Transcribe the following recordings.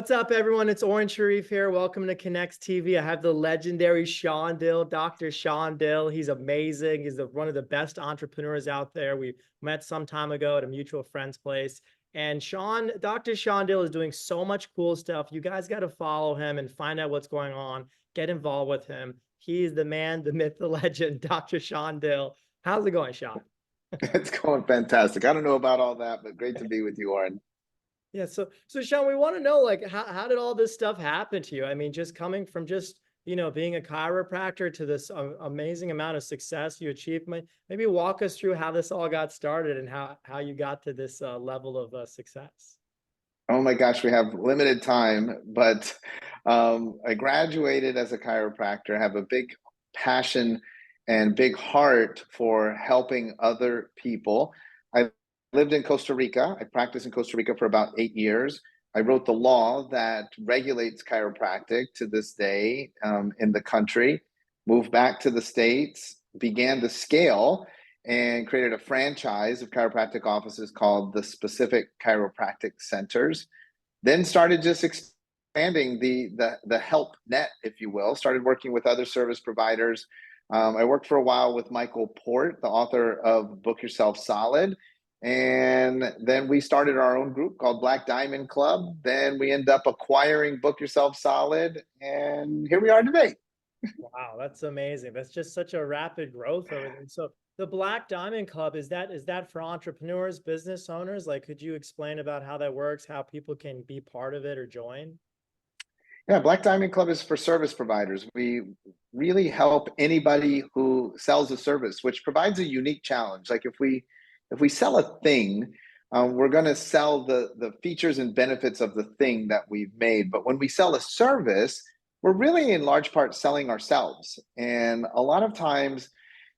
What's up, everyone? It's Auran Shereef here. Welcome to Konnex TV. I have the legendary Shawn Dill, Dr. Shawn Dill. He's amazing. He's one of the best entrepreneurs out there. We met some time ago at a mutual friend's place. And Dr. Shawn Dill is doing so much cool stuff. You guys got to follow him and find out what's going on. Get involved with him. He's the man, the myth, the legend, Dr. Shawn Dill. How's it going, Shawn? It's going fantastic. I don't know about all that, but great to be with you, Auran. Yeah, so Shawn, we want to know, like, how did all this stuff happen to you? I mean, just coming from just, being a chiropractor to this amazing amount of success you achieved. Maybe walk us through how this all got started and how you got to this level of success. Oh my gosh, we have limited time, but I graduated as a chiropractor, have a big passion and big heart for helping other people. I lived in Costa Rica. I practiced in Costa Rica for about 8 years. I wrote the law that regulates chiropractic to this day in the country, moved back to the States, began to scale and created a franchise of chiropractic offices called the Specific Chiropractic Centers. Then started just expanding the help net, if you will. Started working with other service providers. I worked for a while with Michael Port, the author of Book Yourself Solid. And then we started our own group called Black Diamond Club. Then we end up acquiring Book Yourself Solid. And here we are today. Wow, that's amazing. That's just such a rapid growth over there. So the Black Diamond Club, is that for entrepreneurs, business owners? Like, could you explain about how that works, how people can be part of it or join? Yeah, Black Diamond Club is for service providers. We really help anybody who sells a service, which provides a unique challenge. Like if we sell a thing, we're going to sell the features and benefits of the thing that we've made. But when we sell a service, we're really in large part selling ourselves. And a lot of times,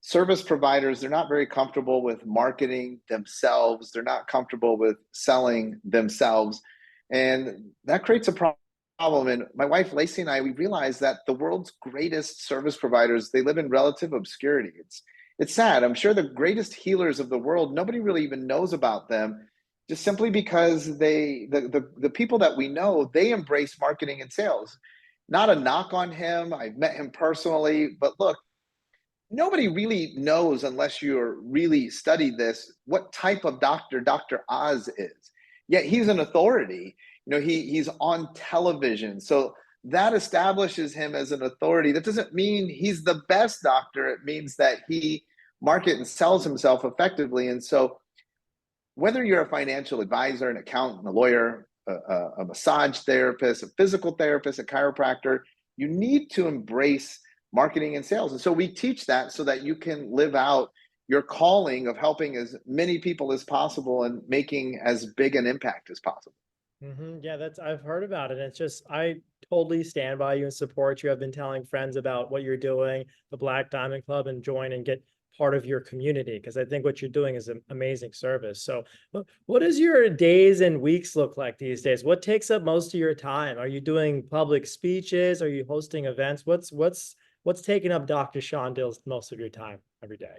service providers, they're not very comfortable with marketing themselves. They're not comfortable with selling themselves. And that creates a problem. And my wife Lacey and I, we realized that the world's greatest service providers, they live in relative obscurity. It's sad. I'm sure the greatest healers of the world, nobody really even knows about them, just simply because the people that we know, they embrace marketing and sales. Not a knock on him. I've met him personally, but look, nobody really knows unless you're really studied this what type of doctor Dr. Oz is. Yet he's an authority. He's on television. So that establishes him as an authority. That doesn't mean he's the best doctor. It means that he market and sells himself effectively. And so whether you're a financial advisor, an accountant, a lawyer, a massage therapist, a physical therapist, a chiropractor, you need to embrace marketing and sales. And so we teach that so that you can live out your calling of helping as many people as possible and making as big an impact as possible. Yeah, I've heard about it. It's just, I totally stand by you and support you. I've been telling friends about what you're doing, the Black Diamond Club, and join and get part of your community, because I think what you're doing is an amazing service. So what does your days and weeks look like these days? What takes up most of your time? Are you doing public speeches? Are you hosting events? What's taking up Dr. Shawn Dill's most of your time every day?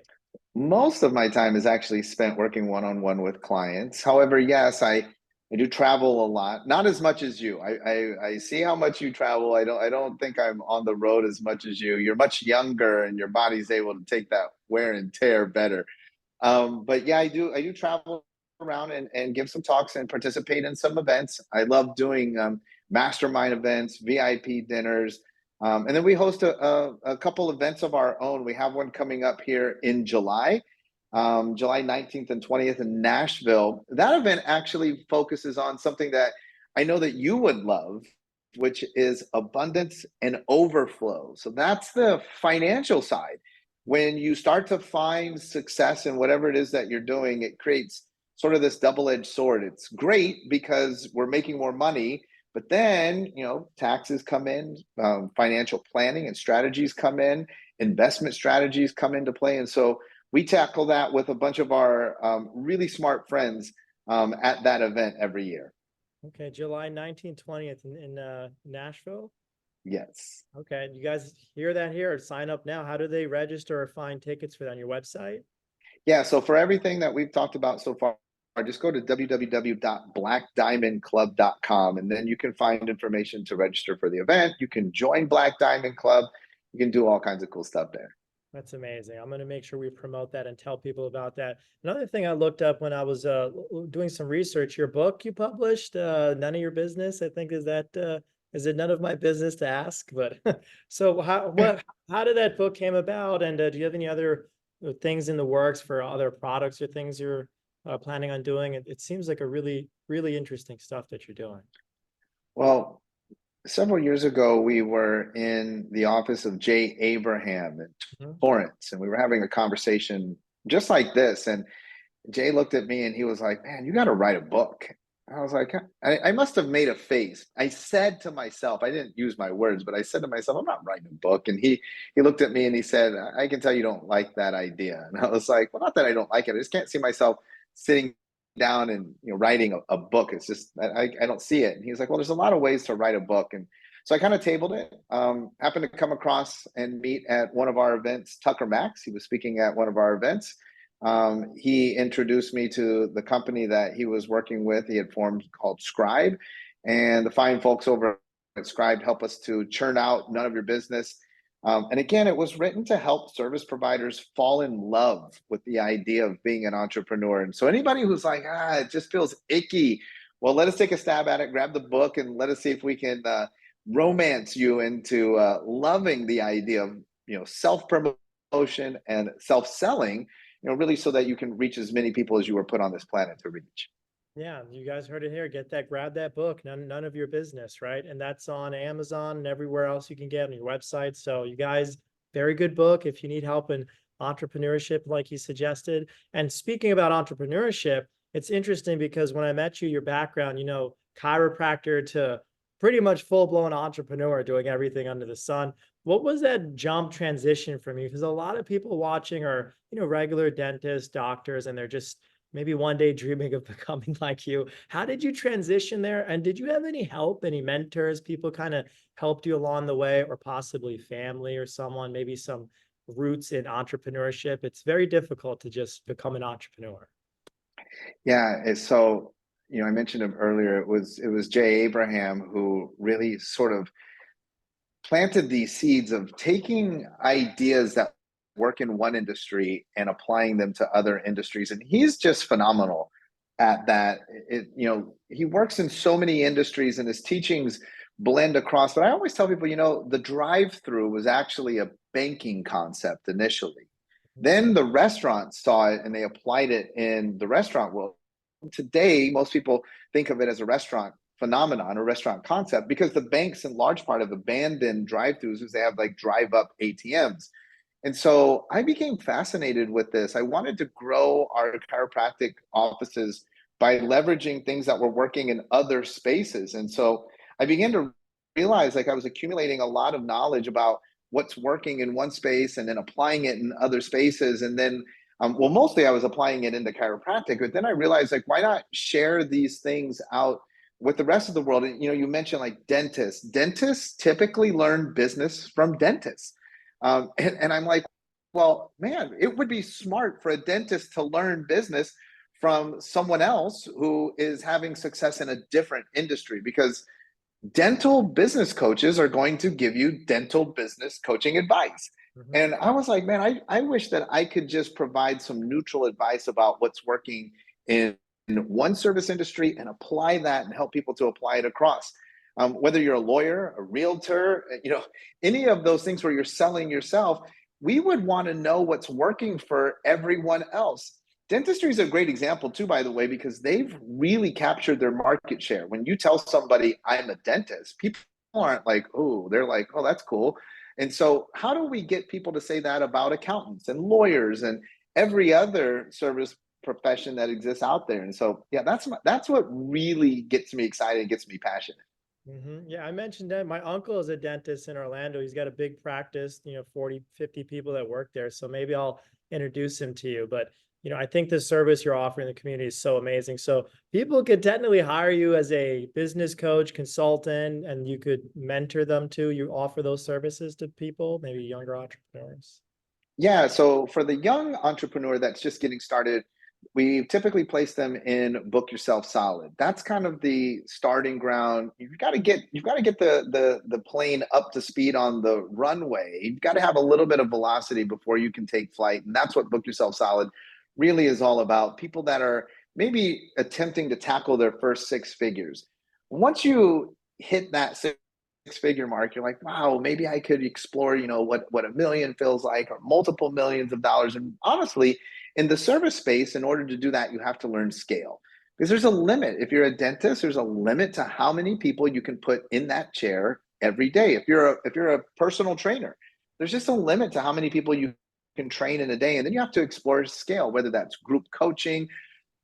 Most of my time is actually spent working one-on-one with clients. However, yes, I do travel a lot, not as much as you. I see how much you travel. I don't think I'm on the road as much as you. You're much younger and your body's able to take that wear and tear better. But yeah, I do travel around and give some talks and participate in some events. I love doing mastermind events, VIP dinners. And then we host a couple events of our own. We have one coming up here in July, July 19th and 20th in Nashville. That event actually focuses on something that I know that you would love, which is abundance and overflow. So that's the financial side. When you start to find success in whatever it is that you're doing, it creates sort of this double-edged sword. It's great because we're making more money, but then, taxes come in, financial planning and strategies come in, investment strategies come into play. And so we tackle that with a bunch of our really smart friends at that event every year. Okay, July 19th, 20th in Nashville. Yes. Okay, you guys hear that here? Sign up now. How do they register or find tickets for that on your website? Yeah. So for everything that we've talked about so far, just go to www.blackdiamondclub.com, and then you can find information to register for the event. You can join Black Diamond Club. You can do all kinds of cool stuff there. That's amazing. I'm going to make sure we promote that and tell people about that. Another thing I looked up when I was doing some research, your book you published, None of Your Business, I think is it none of my business to ask? But so how did that book came about? And do you have any other things in the works for other products or things you're planning on doing? It seems like a really, really interesting stuff that you're doing. Well, several years ago, we were in the office of Jay Abraham in Mhm. Torrance, and we were having a conversation just like this. And Jay looked at me and he was like, "Man, you got to write a book." I was like, I must have made a face. I said to myself, I didn't use my words, but I said to myself, I'm not writing a book. And he looked at me and he said, "I can tell you don't like that idea." And I was like, well, not that I don't like it. I just can't see myself sitting down and writing a book. It's just I don't see it. And he was like, well, there's a lot of ways to write a book. And so I kind of tabled it. Happened to come across and meet at one of our events, Tucker Max. He was speaking at one of our events. He introduced me to the company that he was working with. He had formed called Scribe, and the fine folks over at Scribe help us to churn out None of Your Business. And again, it was written to help service providers fall in love with the idea of being an entrepreneur. And so anybody who's like, it just feels icky, well, let us take a stab at it, grab the book, and let us see if we can romance you into loving the idea of self-promotion and self-selling, really so that you can reach as many people as you were put on this planet to reach. Yeah, you guys heard it here. Grab that book, None of Your Business, right? And that's on Amazon and everywhere else you can get on your website. So you guys, very good book if you need help in entrepreneurship, like you suggested. And speaking about entrepreneurship, it's interesting because when I met you, your background, chiropractor to pretty much full-blown entrepreneur doing everything under the sun. What was that jump transition for me? Because a lot of people watching are, regular dentists, doctors, and they're just maybe one day dreaming of becoming like you. How did you transition there? And did you have any help, any mentors, people kind of helped you along the way, or possibly family or someone, maybe some roots in entrepreneurship? It's very difficult to just become an entrepreneur. Yeah, so I mentioned him earlier. It was Jay Abraham who really sort of planted these seeds of taking ideas that work in one industry and applying them to other industries. And he's just phenomenal at that. He works in so many industries and his teachings blend across. But I always tell people, the drive-through was actually a banking concept initially. Then the restaurants saw it and they applied it in the restaurant world. Today, most people think of it as a restaurant phenomenon or restaurant concept because the banks in large part have abandoned drive-throughs because they have like drive-up ATMs. And so I became fascinated with this. I wanted to grow our chiropractic offices by leveraging things that were working in other spaces. And so I began to realize like I was accumulating a lot of knowledge about what's working in one space and then applying it in other spaces. And then, mostly I was applying it into chiropractic, but then I realized like, why not share these things out with the rest of the world? And, you mentioned like dentists. Dentists typically learn business from dentists. And I'm like, well, man, it would be smart for a dentist to learn business from someone else who is having success in a different industry, because dental business coaches are going to give you dental business coaching advice. Mhm. And I was like, man, I wish that I could just provide some neutral advice about what's working in one service industry and apply that and help people to apply it across. Whether you're a lawyer, a realtor, any of those things where you're selling yourself, we would want to know what's working for everyone else. Dentistry is a great example too, by the way, because they've really captured their market share. When you tell somebody I'm a dentist, people aren't like, oh, they're like, oh, that's cool. And so how do we get people to say that about accountants and lawyers and every other service profession that exists out there? And so, yeah, that's what really gets me excited and gets me passionate. Yeah, I mentioned that my uncle is a dentist in Orlando. He's got a big practice, 40, 50 people that work there. So maybe I'll introduce him to you. But, I think the service you're offering the community is so amazing. So people could technically hire you as a business coach, consultant, and you could mentor them too. You offer those services to people, maybe younger entrepreneurs. Yeah, so for the young entrepreneur that's just getting started, we typically place them in Book Yourself Solid. That's kind of the starting ground. You've got to get the plane up to speed on the runway. You've got to have a little bit of velocity before you can take flight, and that's what Book Yourself Solid really is all about. People that are maybe attempting to tackle their first six figures. Once you hit that six-figure mark, you're like, wow, maybe I could explore, what a million feels like, or multiple millions of dollars. And honestly, in the service space, in order to do that, you have to learn scale, because there's a limit. If you're a dentist, there's a limit to how many people you can put in that chair every day. If you're a personal trainer, there's just a limit to how many people you can train in a day. And then you have to explore scale, whether that's group coaching,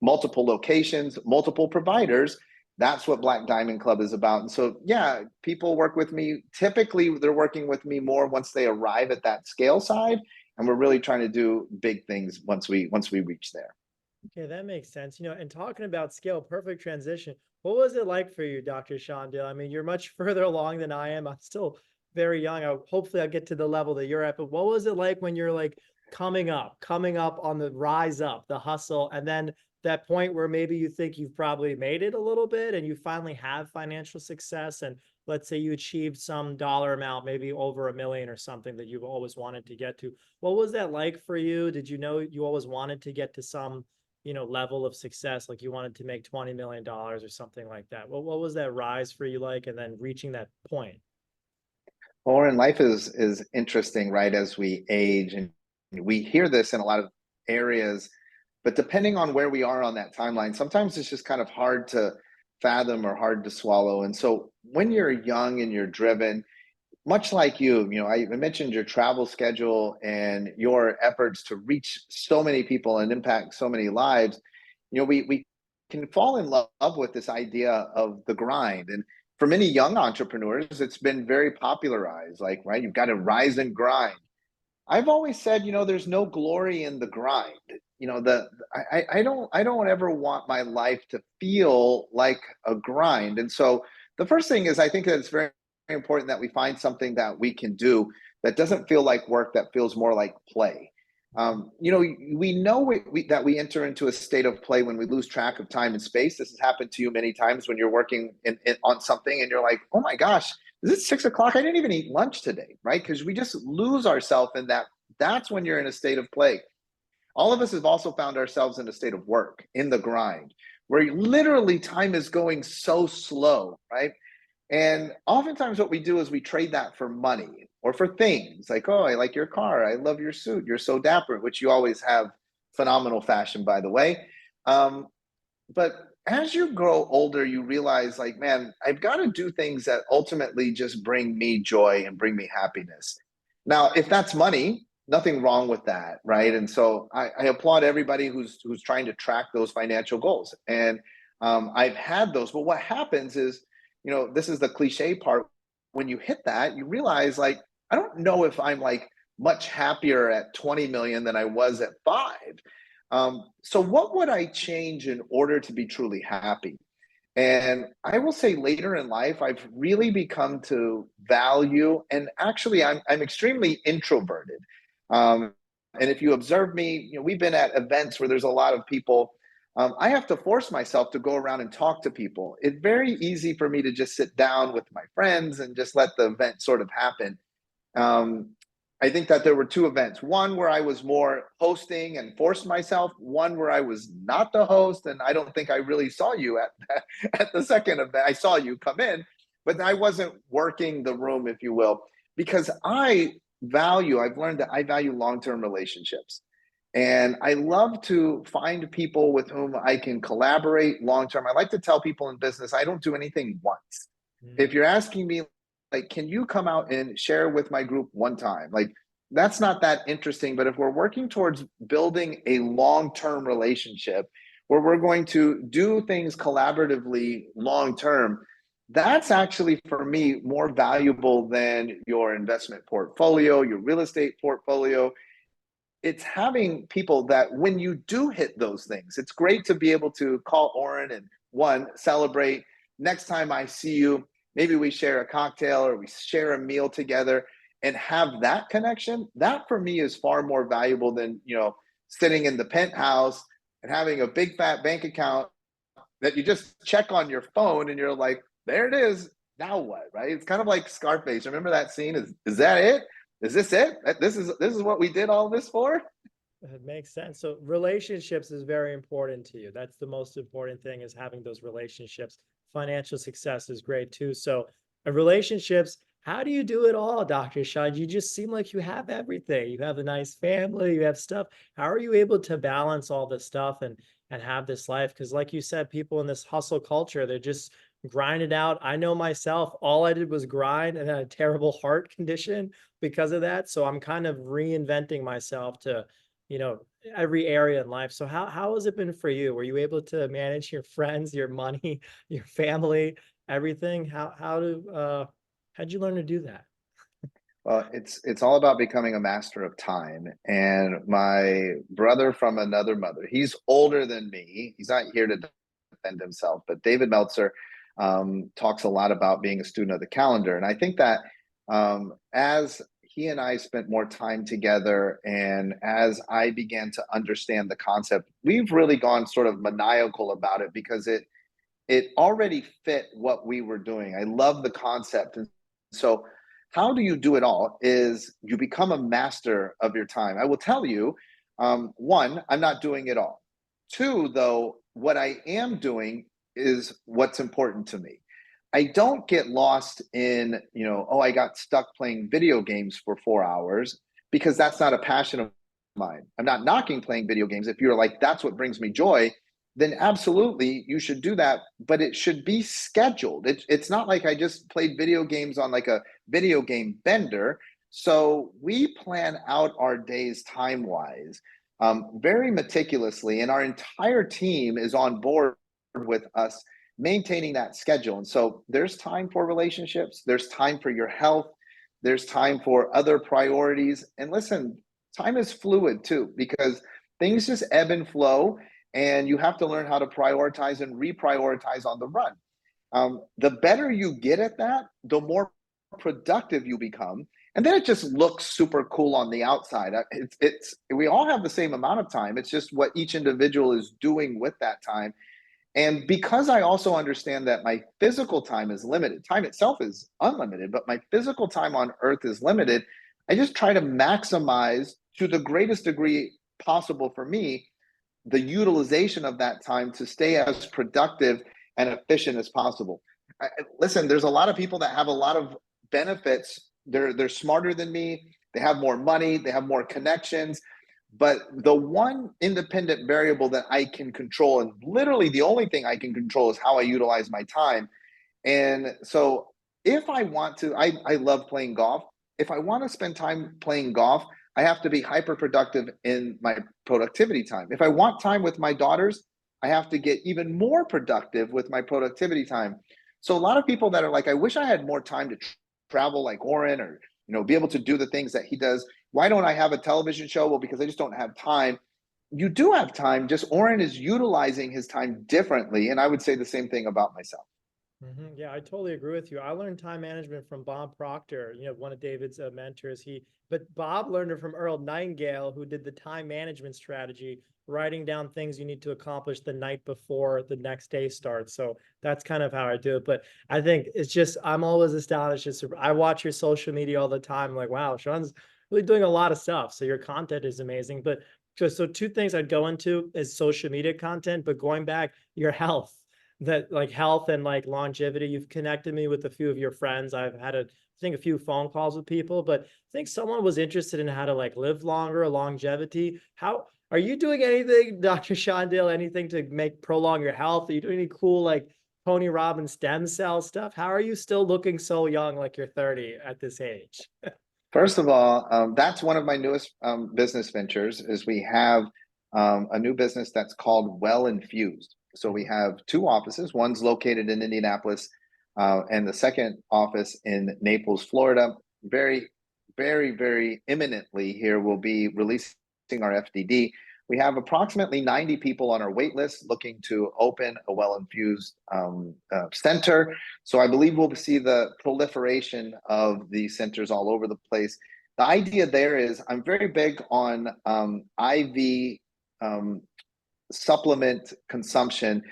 multiple locations, multiple providers. That's what Black Diamond Club is about. And so, yeah, people work with me. Typically, they're working with me more once they arrive at that scale side. And we're really trying to do big things once we reach there. Okay, that makes sense. And talking about scale, perfect transition. What was it like for you, Dr. Shawn Dill? I mean, you're much further along than I am. I'm still very young. Hopefully I'll get to the level that you're at. But what was it like when you're like coming up on the rise up, the hustle, and then that point where maybe you think you've probably made it a little bit and you finally have financial success, and let's say you achieved some dollar amount, maybe over a million or something that you've always wanted to get to. What was that like for you? Did you know you always wanted to get to some level of success, like you wanted to make $20 million or something like that? What was that rise for you like, and then reaching that point? Or in life is interesting, right? As we age, and we hear this in a lot of areas, but depending on where we are on that timeline, sometimes it's just kind of hard to fathom or hard to swallow. And so when you're young and you're driven, much like I mentioned your travel schedule and your efforts to reach so many people and impact so many lives. We can fall in love with this idea of the grind. And for many young entrepreneurs, it's been very popularized, like, right, you've got to rise and grind. I've always said, there's no glory in the grind. I don't ever want my life to feel like a grind. And so the first thing is, I think that it's very important that we find something that we can do that doesn't feel like work, that feels more like play. We know that we enter into a state of play when we lose track of time and space. This has happened to you many times when you're working on something and you're like, oh my gosh, is it 6 o'clock? I didn't even eat lunch today, right? Because we just lose ourselves in that. That's when you're in a state of play. All of us have also found ourselves in a state of work, in the grind, where literally time is going so slow, right? And oftentimes what we do is we trade that for money or for things like, oh, I like your car. I love your suit. You're so dapper, which you always have phenomenal fashion, by the way. But as you grow older, you realize, like, man, I've got to do things that ultimately just bring me joy and bring me happiness. Now, if that's money, nothing wrong with that, right? And so I applaud everybody who's trying to track those financial goals. And I've had those. But what happens is, this is the cliche part. When you hit that, you realize, like, I don't know if I'm like much happier at 20 million than I was at 5. So what would I change in order to be truly happy? And I will say later in life, I've really become to value, and actually I'm extremely introverted. And if you observe me, we've been at events where there's a lot of people. I have to force myself to go around and talk to people. It's very easy for me to just sit down with my friends and just let the event sort of happen. Um, I think that there were two events, one where I was more hosting and forced myself, one where I was not the host. And I don't think I really saw you at the second event. I saw you come in, but I wasn't working the room, if you will, because I've learned that I value long-term relationships. And I love to find people with whom I can collaborate long-term. I like to tell people in business, I don't do anything once. If you're asking me, like, can you come out and share with my group one time? Like, that's not that interesting. But if we're working towards building a long-term relationship where we're going to do things collaboratively long-term, that's actually, for me, more valuable than your investment portfolio, your real estate portfolio. It's having people that when you do hit those things, it's great to be able to call Auran and, one, celebrate. Next time I see you, maybe we share a cocktail or we share a meal together and have that connection. That for me is far more valuable than, sitting in the penthouse and having a big fat bank account that you just check on your phone and you're like, there it is. Now what, right? It's kind of like Scarface. Remember that scene? Is that it? Is this it? This is what we did all this for? It makes sense. So relationships is very important to you. That's the most important thing, is having those relationships. Financial success is great too. So relationships, how do you do it all, Dr. Shawn? You just seem like you have everything. You have a nice family, you have stuff. How are you able to balance all this stuff and have this life? Because like you said, people in this hustle culture, they're just grind it out. I know myself, all I did was grind and had a terrible heart condition because of that. So I'm kind of reinventing myself to, you know, every area in life. So how has it been for you? Were you able to manage your friends, your money, your family, everything? How'd you learn to do that? Well, it's all about becoming a master of time. And my brother from another mother, he's older than me. He's not here to defend himself, but David Meltzer talks a lot about being a student of the calendar. And I think that as he and I spent more time together, and as I began to understand the concept, we've really gone sort of maniacal about it because it already fit what we were doing. I love the concept. And so how do you do it all is you become a master of your time. I will tell you, one, I'm not doing it all. Two, though, what I am doing is what's important to me. I don't get lost in, oh, I got stuck playing video games for 4 hours, because that's not a passion of mine. I'm not knocking playing video games. If you're like, that's what brings me joy, then absolutely you should do that, but it should be scheduled. It's not like I just played video games on like a video game bender. So we plan out our days time wise, very meticulously, and our entire team is on board with us maintaining that schedule. And so there's time for relationships, there's time for your health, there's time for other priorities. And listen, time is fluid too, because things just ebb and flow, and you have to learn how to prioritize and reprioritize on the run. The better you get at that, the more productive you become, and then it just looks super cool on the outside. It's we all have the same amount of time. It's just what each individual is doing with that time. And because I also understand that my physical time is limited, time itself is unlimited, but my physical time on earth is limited, I just try to maximize to the greatest degree possible for me the utilization of that time to stay as productive and efficient as possible. Listen, there's a lot of people that have a lot of benefits. They're smarter than me. They have more money. They have more connections. But the one independent variable that I can control, and literally the only thing I can control, is how I utilize my time. And so if I want to, I love playing golf. If I want to spend time playing golf, I have to be hyper productive in my productivity time. If I want time with my daughters, I have to get even more productive with my productivity time. So a lot of people that are like, I wish I had more time to travel like Auran, or be able to do the things that he does. Why don't I have a television show? Well, because I just don't have time. You do have time, just Auran is utilizing his time differently. And I would say the same thing about myself. Yeah, I totally agree with you. I learned time management from Bob Proctor, one of David's mentors. But Bob learned it from Earl Nightingale, who did the time management strategy, writing down things you need to accomplish the night before the next day starts. So that's kind of how I do it. But I think it's just, I'm always astonished. I watch your social media all the time. I'm like, wow, Shawn's really doing a lot of stuff. So your content is amazing. But so two things I'd go into is social media content, but going back, your health, that like health and like longevity. You've connected me with a few of your friends. I've had I think a few phone calls with people, but I think someone was interested in how to like live longer, longevity. How are you doing anything, Dr. Shawn Dill, anything to prolong your health? Are you doing any cool like Tony Robbins stem cell stuff? How are you still looking so young, like you're 30 at this age? First of all, that's one of my newest business ventures. Is we have a new business that's called Well Infused. So we have two offices. One's located in Indianapolis, and the second office in Naples, Florida. Very, very, very imminently here, we'll be releasing our FDD. We have approximately 90 people on our wait list looking to open a Well Infused center. So I believe we'll see the proliferation of these centers all over the place. The idea there is I'm very big on IV supplement consumption.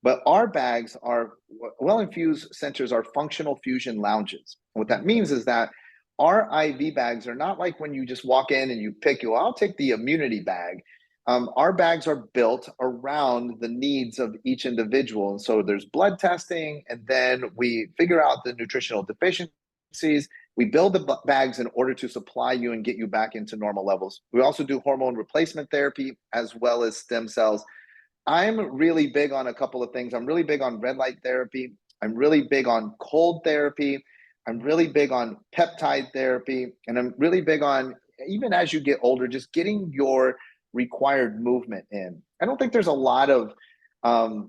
But our bags are well-infused centers are functional fusion lounges. What that means is that our IV bags are not like when you just walk in and you pick, I'll take the immunity bag. Our bags are built around the needs of each individual. And so there's blood testing, and then we figure out the nutritional deficiencies. We build the bags in order to supply you and get you back into normal levels. We also do hormone replacement therapy as well as stem cells. I'm really big on a couple of things. I'm really big on red light therapy. I'm really big on cold therapy. I'm really big on peptide therapy. And I'm really big on, even as you get older, just getting your required movement in. I don't think there's a lot of, I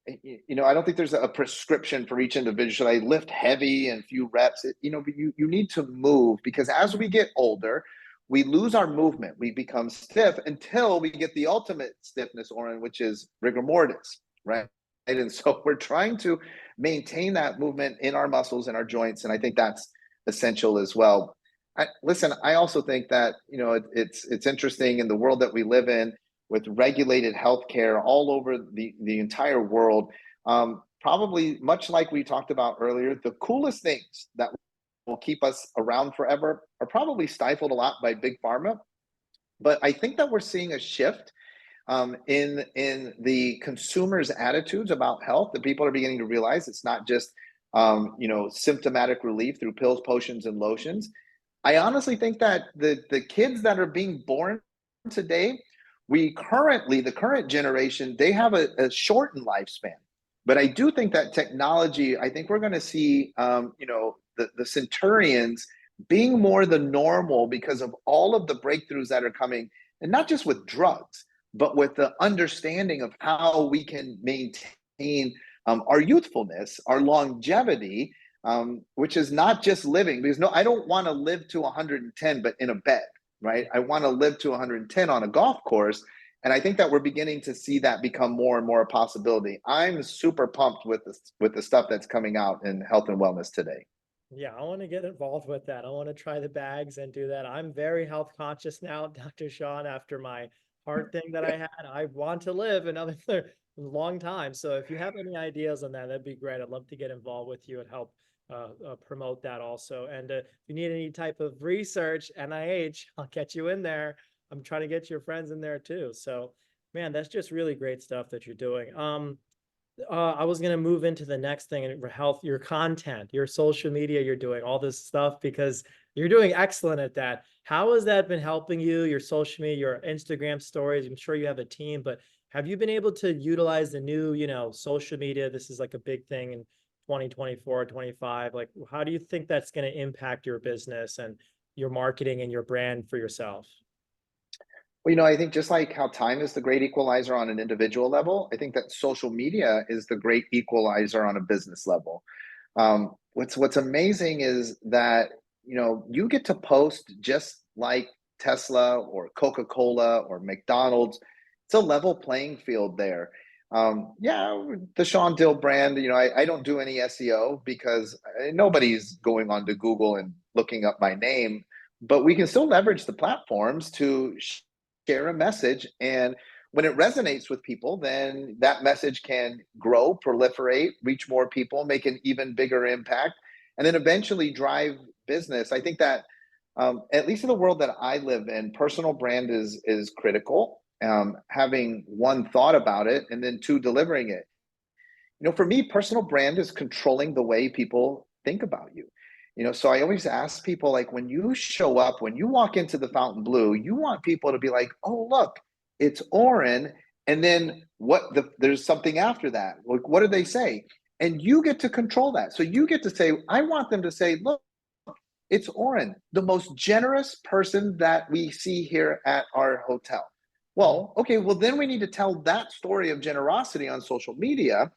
don't think there's a prescription for each individual. Should I lift heavy and few reps? But you need to move, because as we get older, we lose our movement. We become stiff until we get the ultimate stiffness, Auran, which is rigor mortis, right? And so we're trying to maintain that movement in our muscles and our joints. And I think that's essential as well. Listen, I also think that, it's interesting in the world that we live in with regulated healthcare all over the entire world. Probably much like we talked about earlier, the coolest things that will keep us around forever are probably stifled a lot by big pharma. But I think that we're seeing a shift in the consumers' attitudes about health, that people are beginning to realize it's not just symptomatic relief through pills, potions, and lotions. I honestly think that the kids that are being born today, the current generation, they have a shortened lifespan. But I do think that technology, I think we're going to see, the centurions being more the normal because of all of the breakthroughs that are coming, and not just with drugs, but with the understanding of how we can maintain our youthfulness, our longevity, which is not just living. Because I don't want to live to 110, but in a bed, right? I want to live to 110 on a golf course. And I think that we're beginning to see that become more and more a possibility. I'm super pumped with the stuff that's coming out in health and wellness today. Yeah, I want to get involved with that. I want to try the bags and do that. I'm very health conscious now, Dr. Shawn, after my heart thing that I had. I want to live another long time. So if you have any ideas on that, that'd be great. I'd love to get involved with you and help promote that also. And if you need any type of research, NIH, I'll get you in there. I'm trying to get your friends in there too. So, man, that's just really great stuff that you're doing. I was going to move into the next thing in health, your content, your social media, you're doing all this stuff because you're doing excellent at that. How has that been helping you, your social media, your Instagram stories? I'm sure you have a team, but have you been able to utilize the new, social media? This is like a big thing in 2024, 25. Like, how do you think that's going to impact your business and your marketing and your brand for yourself? Well, I think just like how time is the great equalizer on an individual level, I think that social media is the great equalizer on a business level. What's amazing is that, you get to post just like Tesla or Coca-Cola or McDonald's. It's a level playing field there. Yeah, the Shawn Dill brand, I don't do any SEO because nobody's going on to Google and looking up my name, but we can still leverage the platforms to share a message. And when it resonates with people, then that message can grow, proliferate, reach more people, make an even bigger impact, and then eventually drive business. I think that, at least in the world that I live in, personal brand is critical. Having one, thought about it, and then two, delivering it. For me, personal brand is controlling the way people think about you. So I always ask people, like, when you show up, when you walk into the Fontainebleau, you want people to be like, oh, look, it's Auran. And then there's something after that. Like, what do they say? And you get to control that. So you get to say, I want them to say, look, it's Auran, the most generous person that we see here at our hotel. Well, okay, well, then we need to tell that story of generosity on social media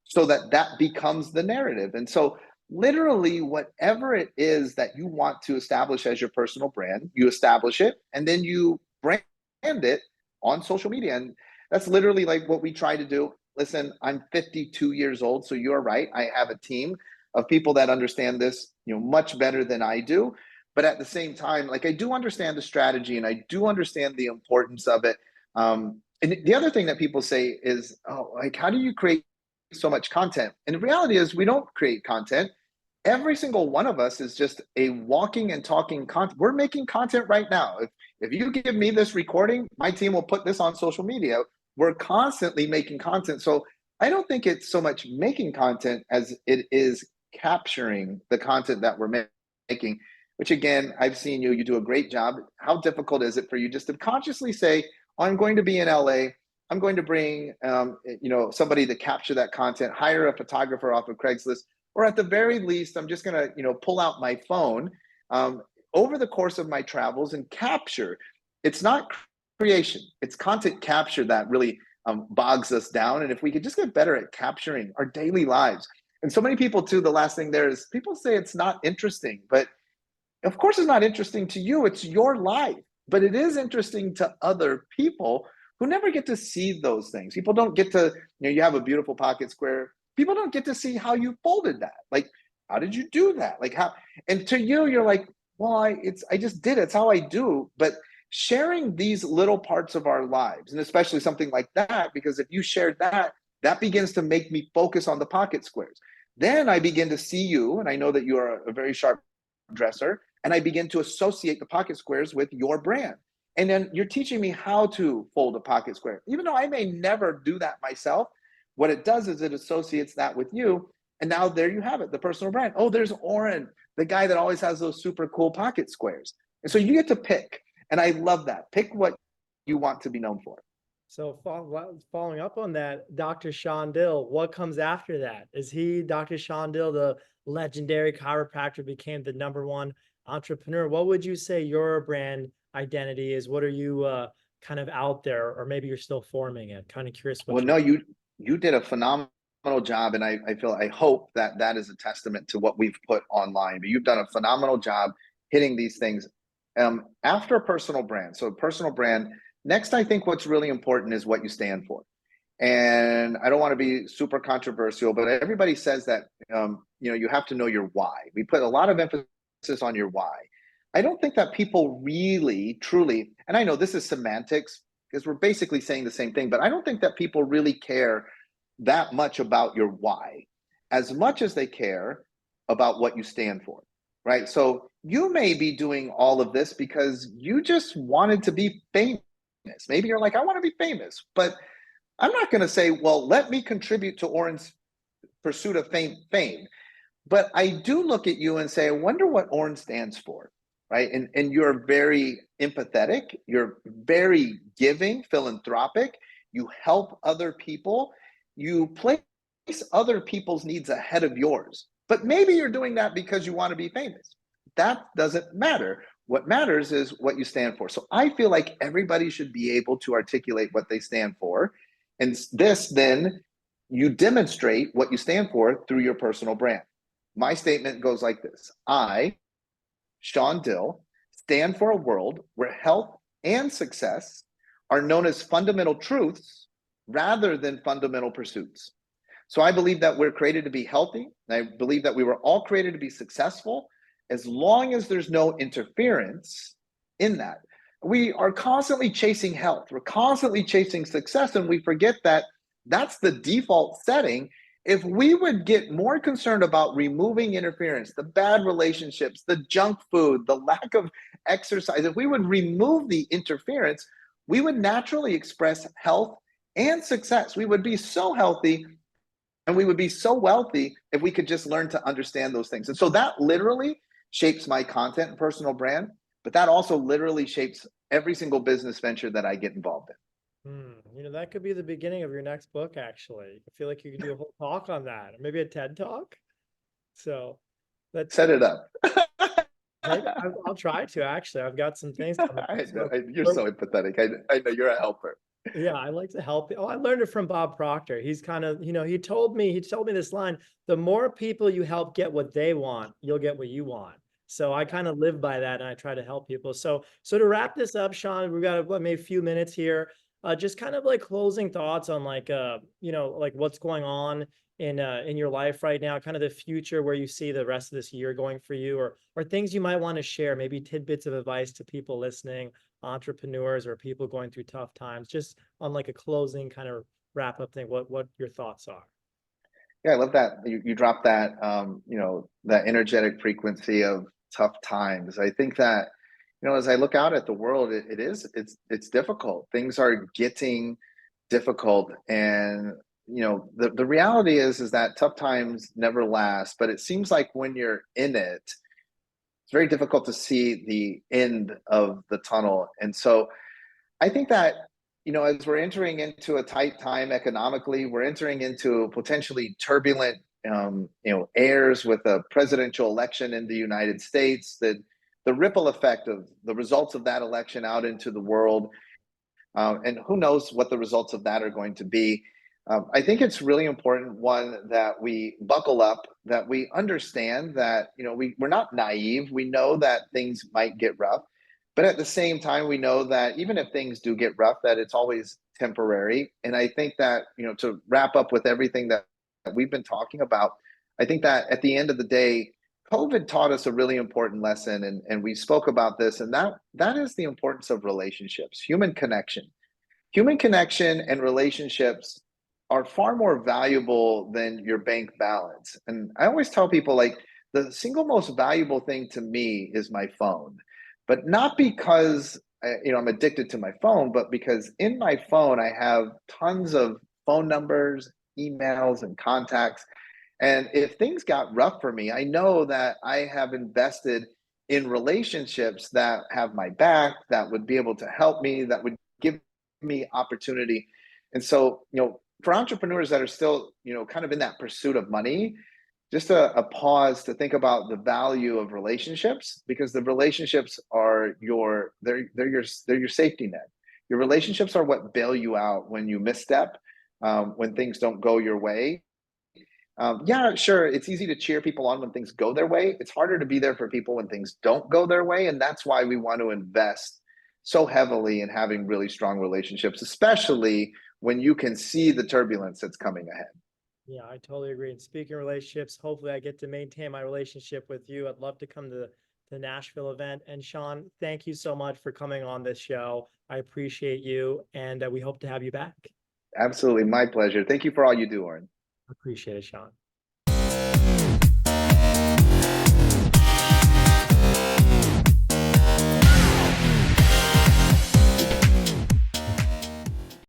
so that becomes the narrative. And so literally whatever it is that you want to establish as your personal brand, you establish it, and then you brand it on social media. And that's literally like what we try to do. Listen, I'm 52 years old, so you're right. I have a team of people that understand this, much better than I do. But at the same time, like, I do understand the strategy and I do understand the importance of it. And the other thing that people say is, oh, like, how do you create so much content? And the reality is, we don't create content. Every single one of us is just a walking and talking content. We're making content right now. If you give me this recording, my team will put this on social media. We're constantly making content. So I don't think it's so much making content as it is capturing the content that we're making, which again, I've seen you do a great job. How difficult is it for you just to consciously say, I'm going to be in LA. I'm going to bring somebody to capture that content, hire a photographer off of Craigslist, or at the very least, I'm just going to pull out my phone over the course of my travels and capture. It's not creation, it's content capture that really bogs us down. And if we could just get better at capturing our daily lives. And so many people too, the last thing there is people say it's not interesting, but of course it's not interesting to you. It's your life, but it is interesting to other people who never get to see those things. People don't get to, you have a beautiful pocket square. People don't get to see how you folded that. Like, how did you do that? Like how, and to you, you're like, well, I just did it. It's how I do. But sharing these little parts of our lives, and especially something like that, because if you shared that, that begins to make me focus on the pocket squares. Then I begin to see you, and I know that you are a very sharp dresser, and I begin to associate the pocket squares with your brand. And then you're teaching me how to fold a pocket square. Even though I may never do that myself, what it does is it associates that with you. And now there you have it, the personal brand. Oh, there's Auran, the guy that always has those super cool pocket squares. And so you get to pick. And I love that. Pick what you want to be known for. So following up on that, Dr. Shawn Dill, what comes after that? Is he, Dr. Shawn Dill, the legendary chiropractor, became the #1 entrepreneur? What would you say your brand identity is? What are you kind of out there, or maybe you're still forming it? Kind of curious. Well, no, you did a phenomenal job, and I hope that that is a testament to what we've put online. But you've done a phenomenal job hitting these things. After a personal brand, so a personal brand. Next, I think what's really important is what you stand for. And I don't want to be super controversial, but everybody says that you have to know your why. We put a lot of emphasis on your why. I don't think that people really, truly, and I know this is semantics because we're basically saying the same thing, but I don't think that people really care that much about your why as much as they care about what you stand for, right? So you may be doing all of this because you just wanted to be famous. Maybe you're like, I want to be famous, but I'm not going to say, well, let me contribute to Auran's pursuit of fame. But I do look at you and say, I wonder what Auran stands for, right? And you're very empathetic. You're very giving, philanthropic. You help other people. You place other people's needs ahead of yours. But maybe you're doing that because you want to be famous. That doesn't matter. What matters is what you stand for. So I feel like everybody should be able to articulate what they stand for. And this, then, you demonstrate what you stand for through your personal brand. My statement goes like this. I, Shawn Dill, stand for a world where health and success are known as fundamental truths rather than fundamental pursuits. So I believe that we're created to be healthy. And I believe that we were all created to be successful as long as there's no interference in that. We are constantly chasing health. We're constantly chasing success, and we forget that that's the default setting. If we would get more concerned about removing interference, the bad relationships, the junk food, the lack of exercise, if we would remove the interference, we would naturally express health and success. We would be so healthy and we would be so wealthy if we could just learn to understand those things. And so that literally shapes my content and personal brand, but that also literally shapes every single business venture that I get involved in. That could be the beginning of your next book, actually. I feel like you could do a whole talk on that, or maybe a TED talk. So let's set it up. I'll try to, actually. I've got some things. You're so empathetic. I know you're a helper. Yeah, I like to help. Oh, I learned it from Bob Proctor. He's kind of, he told me this line: the more people you help get what they want, you'll get what you want. So I kind of live by that, and I try to help people. So to wrap this up, Shawn, we've got maybe a few minutes here. Just kind of like closing thoughts on like like what's going on in your life right now, kind of the future where you see the rest of this year going for you, or things you might want to share, maybe tidbits of advice to people listening, entrepreneurs or people going through tough times, just on like a closing kind of wrap up thing, what your thoughts are. Yeah, I love that you dropped that that energetic frequency of tough times. I think that as I look out at the world, it's difficult. Things are getting difficult, and the reality is that tough times never last. But it seems like when you're in it, it's very difficult to see the end of the tunnel. And so I think that, as we're entering into a tight time economically, we're entering into potentially turbulent, airs with a presidential election in the United States, that the ripple effect of the results of that election out into the world, and who knows what the results of that are going to be. I think it's really important, one, that we buckle up, that we understand that, we're not naive. We know that things might get rough, but at the same time, we know that even if things do get rough, that it's always temporary. And I think that, to wrap up with everything that we've been talking about, I think that at the end of the day, COVID taught us a really important lesson, and we spoke about this, and that is the importance of relationships, human connection and relationships are far more valuable than your bank balance. And I always tell people, like, the single most valuable thing to me is my phone, but not because I'm addicted to my phone, but because in my phone I have tons of phone numbers, emails, and contacts. And if things got rough for me, I know that I have invested in relationships that have my back, that would be able to help me, that would give me opportunity. And so, for entrepreneurs that are still, kind of in that pursuit of money, just a pause to think about the value of relationships, because the relationships are they're your safety net. Your relationships are what bail you out when you misstep, when things don't go your way. Yeah, sure. It's easy to cheer people on when things go their way. It's harder to be there for people when things don't go their way. And that's why we want to invest so heavily in having really strong relationships, especially when you can see the turbulence that's coming ahead. Yeah, I totally agree. And speaking of relationships, hopefully I get to maintain my relationship with you. I'd love to come to the Nashville event. And Shawn, thank you so much for coming on this show. I appreciate you, and we hope to have you back. Absolutely. My pleasure. Thank you for all you do, Auran. Appreciate it, Shawn.